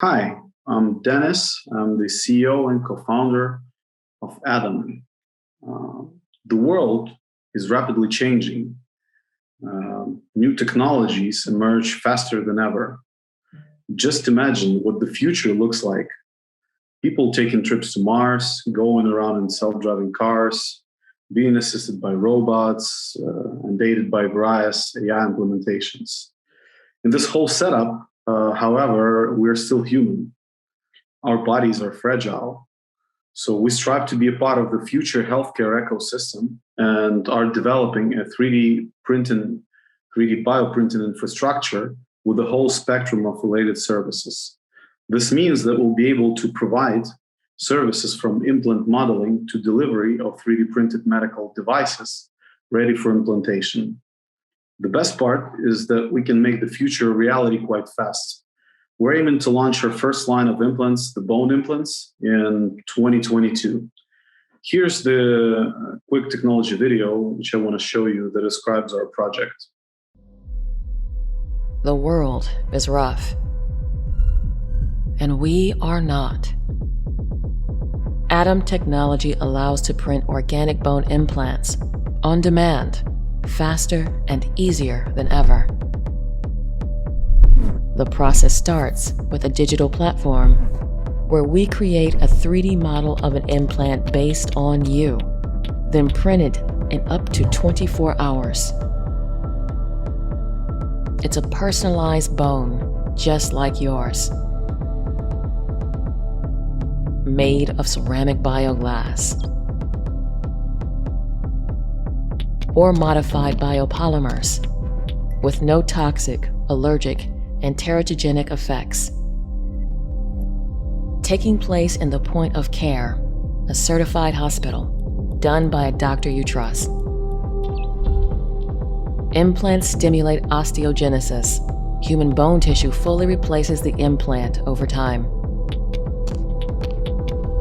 Hi, I'm Dennis. I'm the CEO and co-founder of Adam. Uh, the world is rapidly changing. New technologies emerge faster than ever. Just imagine what the future looks like. People taking trips to Mars, going around in self-driving cars, being assisted by robots, and aided by various AI implementations. In this whole setup, however, we're still human. Our bodies are fragile. So we strive to be a part of the future healthcare ecosystem and are developing a 3D bioprinting infrastructure with a whole spectrum of related services. This means that we'll be able to provide services from implant modeling to delivery of 3D printed medical devices ready for implantation. The best part is that we can make the future a reality quite fast. We're aiming to launch our first line of implants, the bone implants, in 2022. Here's the quick technology video, which I want to show you that describes our project. The world is rough, and we are not. Adam technology allows to print organic bone implants on demand, faster and easier than ever. The process starts with a digital platform where we create a 3D model of an implant based on you, then print it in up to 24 hours. It's a personalized bone, just like yours. Made of ceramic bioglass or modified biopolymers with no toxic, allergic, and teratogenic effects. Taking place in the point of care, a certified hospital, done by a doctor you trust. Implants stimulate osteogenesis. Human bone tissue fully replaces the implant over time.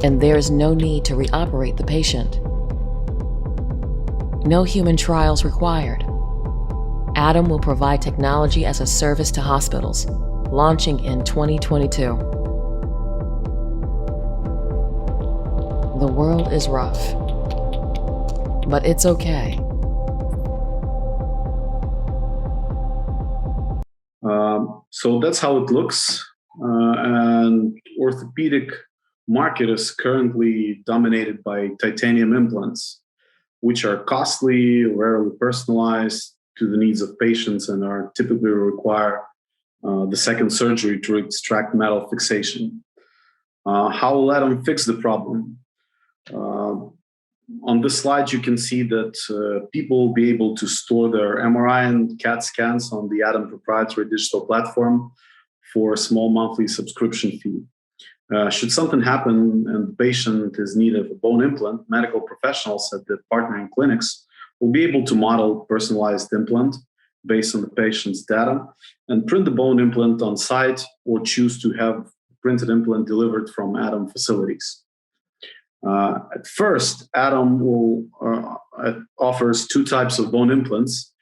And there is no need to reoperate the patient. No human trials required. Adam will provide technology as a service to hospitals, launching in 2022. The world is rough, but it's okay. So that's how it looks. And orthopedic market is currently dominated by titanium implants, which are costly, rarely personalized to the needs of patients, and are typically require the second surgery to extract metal fixation. How will Adam fix the problem? On this slide, you can see that people will be able to store their MRI and CAT scans on the Adam proprietary digital platform for a small monthly subscription fee. Should something happen and the patient is in need of a bone implant, medical professionals at the partnering clinics will be able to model personalized implant based on the patient's data and print the bone implant on site or choose to have printed implant delivered from Adam facilities. At first, Adam offers two types of bone implants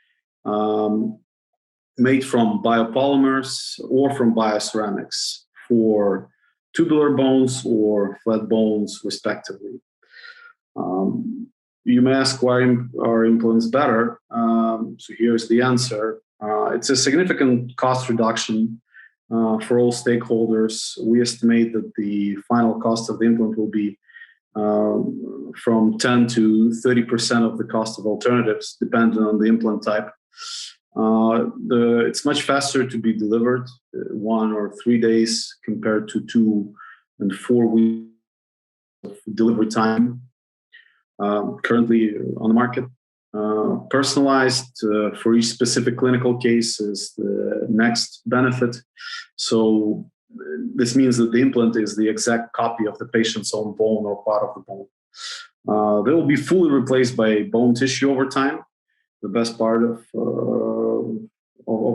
made from biopolymers or from bioceramics for tubular bones or flat bones, respectively. You may ask, why are implants better? So here's the answer. It's a significant cost reduction for all stakeholders. We estimate that the final cost of the implant will be from 10 to 30% of the cost of alternatives, depending on the implant type. It's much faster to be delivered, 1 or 3 days compared to 2 and 4 weeks of delivery time currently on the market. Personalized for each specific clinical case is the next benefit. So this means that the implant is the exact copy of the patient's own bone or part of the bone. They will be fully replaced by bone tissue over time, the best part of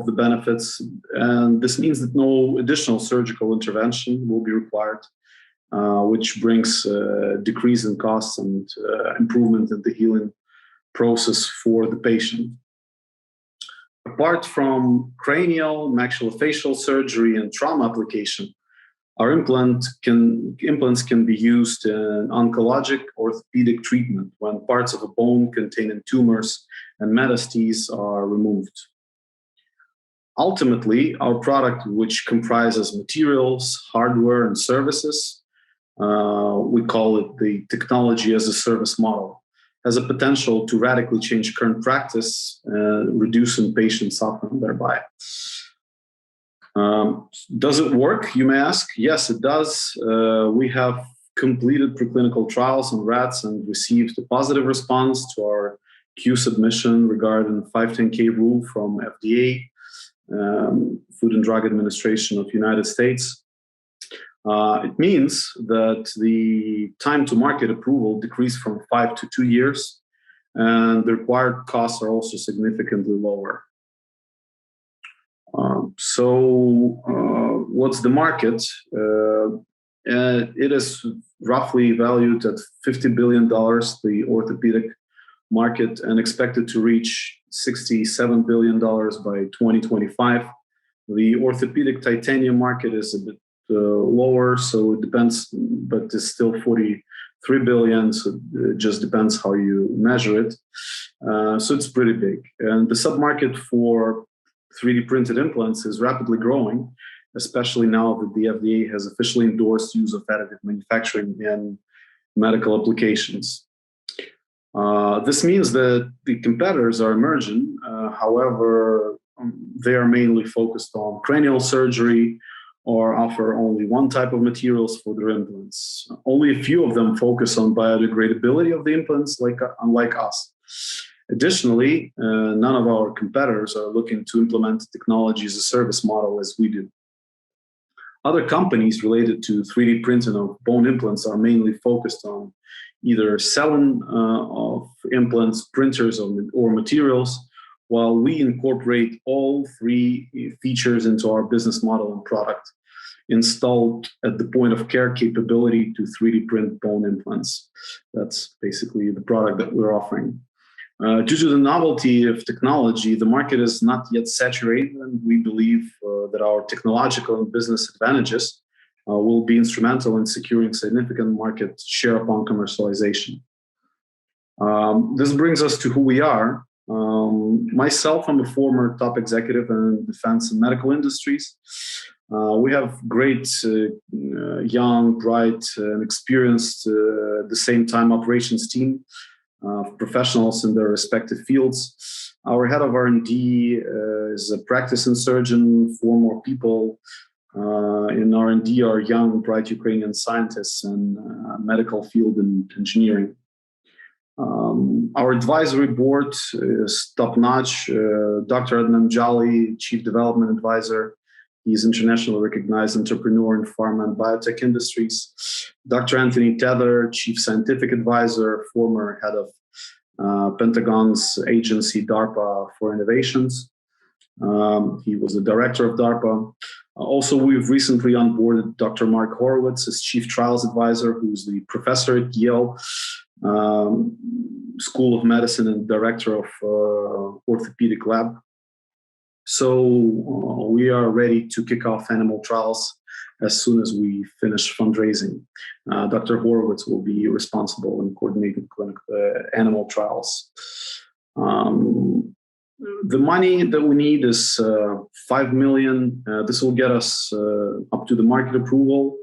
the benefits. And this means that no additional surgical intervention will be required, which brings a decrease in costs and improvement in the healing process for the patient. Apart from cranial, maxillofacial surgery and trauma application, Our implants can be used in oncologic orthopedic treatment when parts of a bone containing tumors and metastases are removed. Ultimately, our product, which comprises materials, hardware, and services, we call it the technology as a service model, has a potential to radically change current practice, reducing patient suffering thereby. Does it work, you may ask? Yes, it does. We have completed preclinical trials on rats and received a positive response to our Q submission regarding 510(k) rule from FDA, Food and Drug Administration of the United States. It means that the time to market approval decreased from 5 to 2 years, and the required costs are also significantly lower. What's the market? It is roughly valued at $50 billion, the orthopedic market, and expected to reach $67 billion by 2025. The orthopedic titanium market is a bit lower, so it depends, but it's still $43 billion, so it just depends how you measure it. So it's pretty big. And the submarket for 3D printed implants is rapidly growing, especially now that the FDA has officially endorsed use of additive manufacturing in medical applications. This means that the competitors are emerging. However, they are mainly focused on cranial surgery or offer only one type of materials for their implants. Only a few of them focus on biodegradability of the implants, unlike us. Additionally, none of our competitors are looking to implement technology as a service model as we do. Other companies related to 3D printing of bone implants are mainly focused on either selling of implants, printers, or materials, while we incorporate all three features into our business model and product, installed at the point of care capability to 3D print bone implants. That's basically the product that we're offering. Due to the novelty of technology, the market is not yet saturated, and we believe that our technological and business advantages will be instrumental in securing significant market share upon commercialization. This brings us to who we are. Myself, I'm a former top executive in defense and medical industries. We have great, young, bright, and experienced, at the same time, operations team. Professionals in their respective fields. Our head of R&D is a practicing surgeon. 4 more people in R&D are young, bright Ukrainian scientists and medical field and engineering. Our advisory board is top-notch. Dr. Adnan Jali, Chief Development Advisor. He's internationally recognized entrepreneur in pharma and biotech industries. Dr. Anthony Tether, Chief Scientific Advisor, former head of Pentagon's agency, DARPA, for innovations. He was the director of DARPA. Also, we've recently onboarded Dr. Mark Horowitz as Chief Trials Advisor, who's the professor at Yale School of Medicine and director of orthopedic lab. So we are ready to kick off animal trials as soon as we finish fundraising. Dr. Horowitz will be responsible in coordinating animal trials. The money that we need is $5 million. This will get us up to the market approval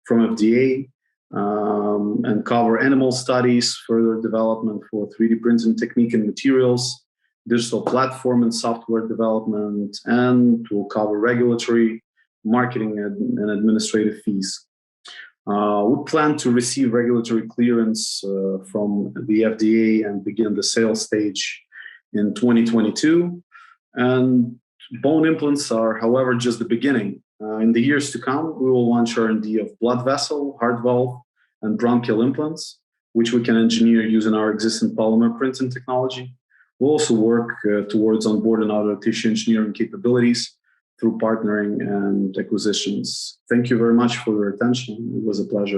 from FDA and cover animal studies, further development for 3D printing technique and materials, digital platform and software development, and will cover regulatory, marketing, and administrative fees. We plan to receive regulatory clearance from the FDA and begin the sales stage in 2022. And bone implants are, however, just the beginning. In the years to come, we will launch R&D of blood vessel, heart valve, and bronchial implants, which we can engineer using our existing polymer printing technology. We'll also work towards onboarding other tissue engineering capabilities through partnering and acquisitions. Thank you very much for your attention. It was a pleasure.